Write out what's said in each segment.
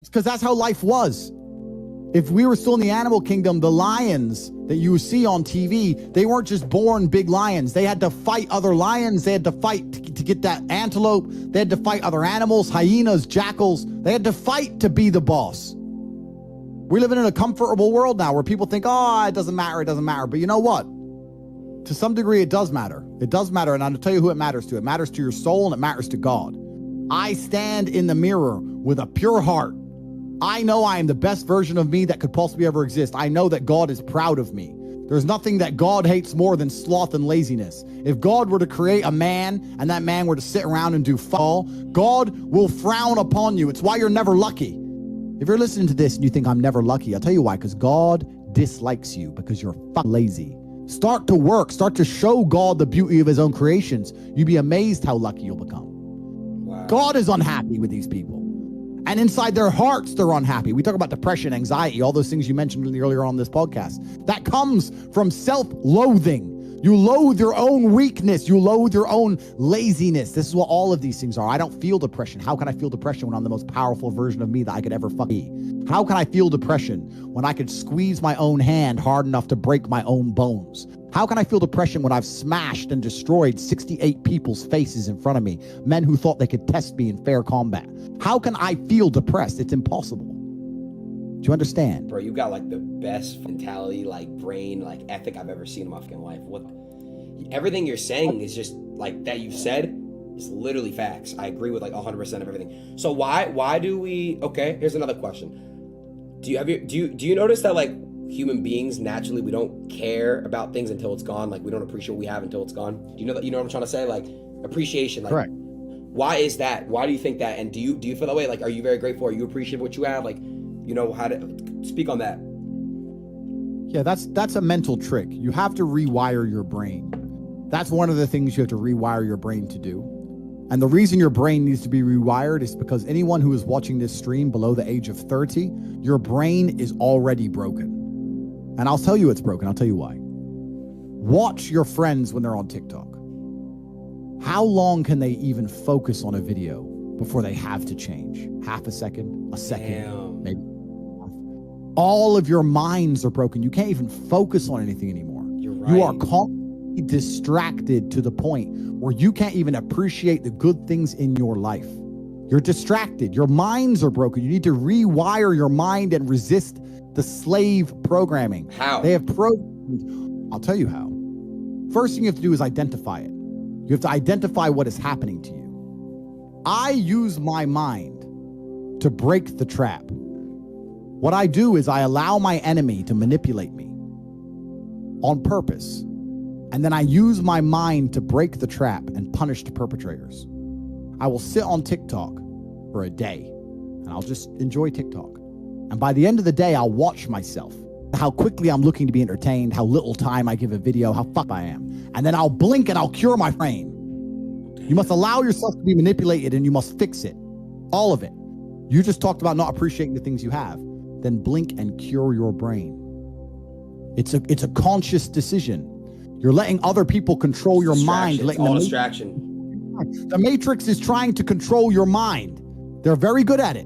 because that's how life was. If we were still in the animal kingdom, the lions that you see on TV, they weren't just born big lions. They had to fight other lions. They had to fight to get that antelope. They had to fight other animals, hyenas, jackals. They had to fight to be the boss. We're living in a comfortable world now where people think, oh, it doesn't matter, it doesn't matter. But you know what? To some degree, it does matter. It does matter, and I'll tell you who it matters to. It matters to your soul, and it matters to God. I stand in the mirror with a pure heart. I know I am the best version of me that could possibly ever exist. I know that God is proud of me. There's nothing that God hates more than sloth and laziness. If God were to create a man and that man were to sit around and do fall, God will frown upon you. It's why you're never lucky. If you're listening to this and you think I'm never lucky, I'll tell you why, because God dislikes you because you're fucking lazy. Start to work. Start to show God the beauty of his own creations. You'd be amazed how lucky you'll become. Wow. God is unhappy with these people. And inside their hearts, they're unhappy. We talk about depression, anxiety, all those things you mentioned earlier on this podcast. That comes from self-loathing. You loathe your own weakness. You loathe your own laziness. This is what all of these things are. I don't feel depression. How can I feel depression when I'm the most powerful version of me that I could ever be? How can I feel depression when I could squeeze my own hand hard enough to break my own bones? How can I feel depression when I've smashed and destroyed 68 people's faces in front of me, men who thought they could test me in fair combat? How can I feel depressed? It's impossible. Do you understand? Bro, you got like the best mentality, like brain, like ethic I've ever seen in my fucking life. Everything you're saying is just like that you've said is literally facts. I agree with like 100% of everything. So why do we? Okay, here's another question. Do you notice that like human beings naturally we don't care about things until it's gone? Like we don't appreciate what we have until it's gone. Do you know that? You know what I'm trying to say? Like appreciation. Like, correct. Why is that? Why do you think that? And do you feel that way? Like, are you very grateful? Are you appreciative of what you have? Like, you know how to speak on that. Yeah, that's a mental trick. You have to rewire your brain. That's one of the things you have to rewire your brain to do. And the reason your brain needs to be rewired is because anyone who is watching this stream below the age of 30, your brain is already broken. And I'll tell you it's broken. I'll tell you why. Watch your friends when they're on TikTok. How long can they even focus on a video before they have to change? Half a second, a second, damn, maybe. All of your minds are broken. You can't even focus on anything anymore. You're right. You are constantly distracted to the point where you can't even appreciate the good things in your life. You're distracted. Your minds are broken. You need to rewire your mind and resist the slave programming. How? They have programmed. I'll tell you how. First thing you have to do is identify it. You have to identify what is happening to you. I use my mind to break the trap. What I do is I allow my enemy to manipulate me on purpose. And then I use my mind to break the trap and punish the perpetrators. I will sit on TikTok for a day and I'll just enjoy TikTok. And by the end of the day, I'll watch myself, how quickly I'm looking to be entertained, how little time I give a video, how fucked I am. And then I'll blink and I'll cure my brain. You must allow yourself to be manipulated and you must fix it. All of it. You just talked about not appreciating the things you have. Then blink and cure your brain. It's a conscious decision. You're letting other people control your mind. It's all distraction. The Matrix is trying to control your mind. They're very good at it.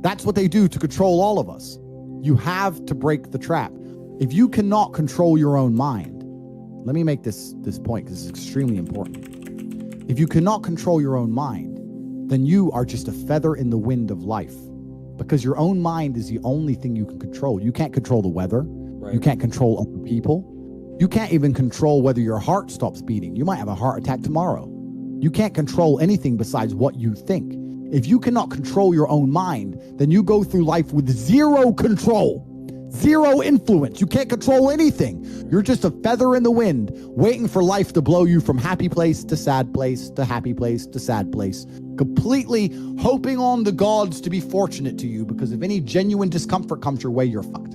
That's what they do to control all of us. You have to break the trap. If you cannot control your own mind, let me make this point because it's extremely important. If you cannot control your own mind, then you are just a feather in the wind of life, because your own mind is the only thing you can control. You can't control the weather. Right. You can't control other people. You can't even control whether your heart stops beating. You might have a heart attack tomorrow. You can't control anything besides what you think. If you cannot control your own mind, then you go through life with zero control, zero influence. You can't control anything. You're just a feather in the wind, waiting for life to blow you from happy place to sad place to happy place to sad place, completely hoping on the gods to be fortunate to you, because if any genuine discomfort comes your way, you're fucked.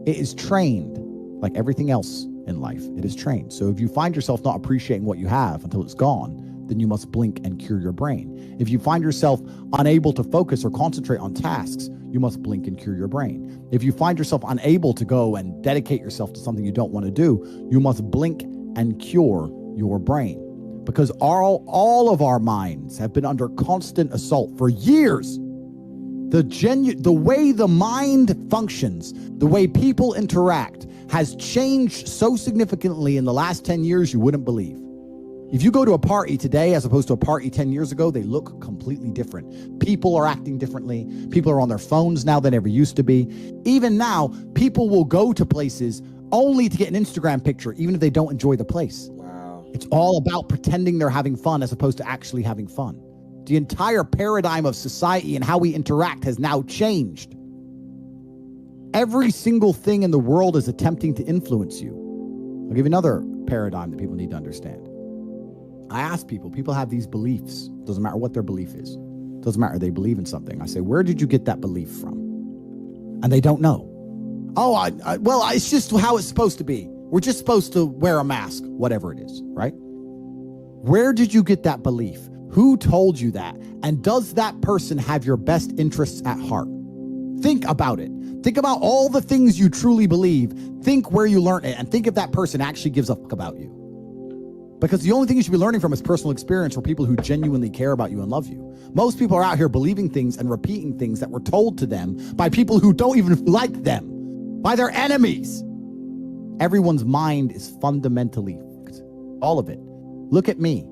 It is trained. Like everything else in life, it is trained. So if you find yourself not appreciating what you have until it's gone, then you must blink and cure your brain. If you find yourself unable to focus or concentrate on tasks, you must blink and cure your brain. If you find yourself unable to go and dedicate yourself to something you don't want to do, you must blink and cure your brain. Because all of our minds have been under constant assault for years. The way the mind functions, the way people interact has changed so significantly in the last 10 years you wouldn't believe. If you go to a party today as opposed to a party 10 years ago, they look completely different. People are acting differently. People are on their phones now than ever used to be. Even now, people will go to places only to get an Instagram picture, even if they don't enjoy the place. Wow. It's all about pretending they're having fun as opposed to actually having fun. The entire paradigm of society and how we interact has now changed. Every single thing in the world is attempting to influence you. I'll give you another paradigm that people need to understand. I ask people have these beliefs. Doesn't matter what their belief is. Doesn't matter, they believe in something. I say, where did you get that belief from? And they don't know. Oh, well, it's just how it's supposed to be. We're just supposed to wear a mask, whatever it is, right? Where did you get that belief? Who told you that? And does that person have your best interests at heart? Think about it. Think about all the things you truly believe. Think where you learned it, and think if that person actually gives a fuck about you. Because the only thing you should be learning from is personal experience for people who genuinely care about you and love you. Most people are out here believing things and repeating things that were told to them by people who don't even like them, by their enemies. Everyone's mind is fundamentally fucked. All of it. Look at me.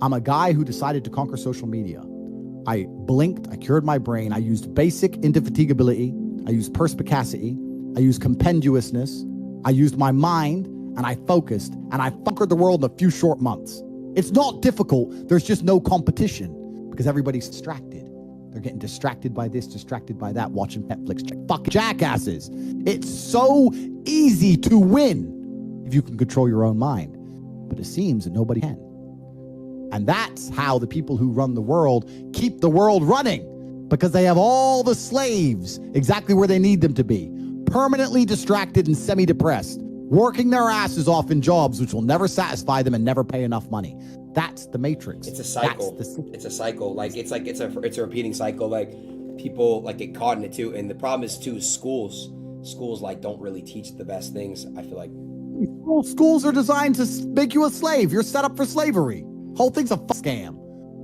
I'm a guy who decided to conquer social media. I blinked, I cured my brain, I used basic indefatigability, I used perspicacity, I used compendiousness, I used my mind, and I focused, and I conquered the world in a few short months. It's not difficult, there's just no competition, because everybody's distracted. They're getting distracted by this, distracted by that, watching Netflix, fucking jackasses. It's so easy to win if you can control your own mind, but it seems that nobody can. And that's how the people who run the world keep the world running, because they have all the slaves exactly where they need them to be, permanently distracted and semi-depressed, working their asses off in jobs which will never satisfy them and never pay enough money. That's the matrix. It's a cycle. It's a cycle. It's a repeating cycle. Like people like get caught in it too. And the problem is too, schools like don't really teach the best things. I feel like schools are designed to make you a slave. You're set up for slavery. Whole thing's a scam.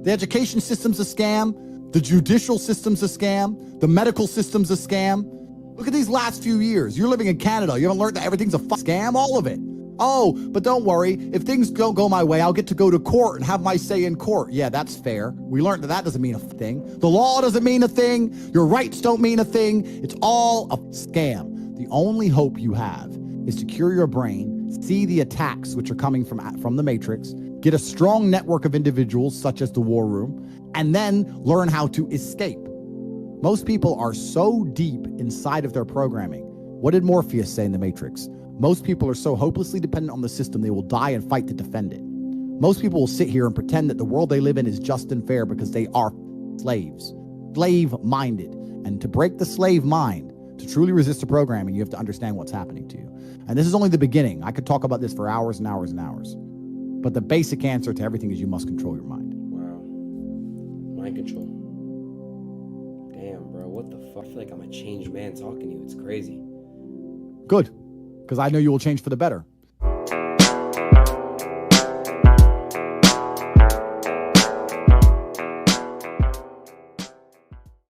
The education system's a scam. The judicial system's a scam. The medical system's a scam. Look at these last few years. You're living in Canada. You haven't learned that everything's a scam? All of it. Oh, but don't worry. If things don't go my way, I'll get to go to court and have my say in court. Yeah, that's fair. We learned that doesn't mean a thing. The law doesn't mean a thing. Your rights don't mean a thing. It's all a scam. The only hope you have is to cure your brain, see the attacks which are coming from the matrix, get a strong network of individuals such as the war room, and then learn how to escape. Most people are so deep inside of their programming. What did Morpheus say in the Matrix? Most people are so hopelessly dependent on the system they will die and fight to defend it. Most people will sit here and pretend that the world they live in is just and fair because they are slaves, slave-minded. And to break the slave mind, to truly resist the programming, you have to understand what's happening to you. And this is only the beginning. I could talk about this for hours and hours and hours. But the basic answer to everything is you must control your mind. Wow. Mind control. Damn, bro. What the fuck? I feel like I'm a changed man talking to you. It's crazy. Good. Because I know you will change for the better.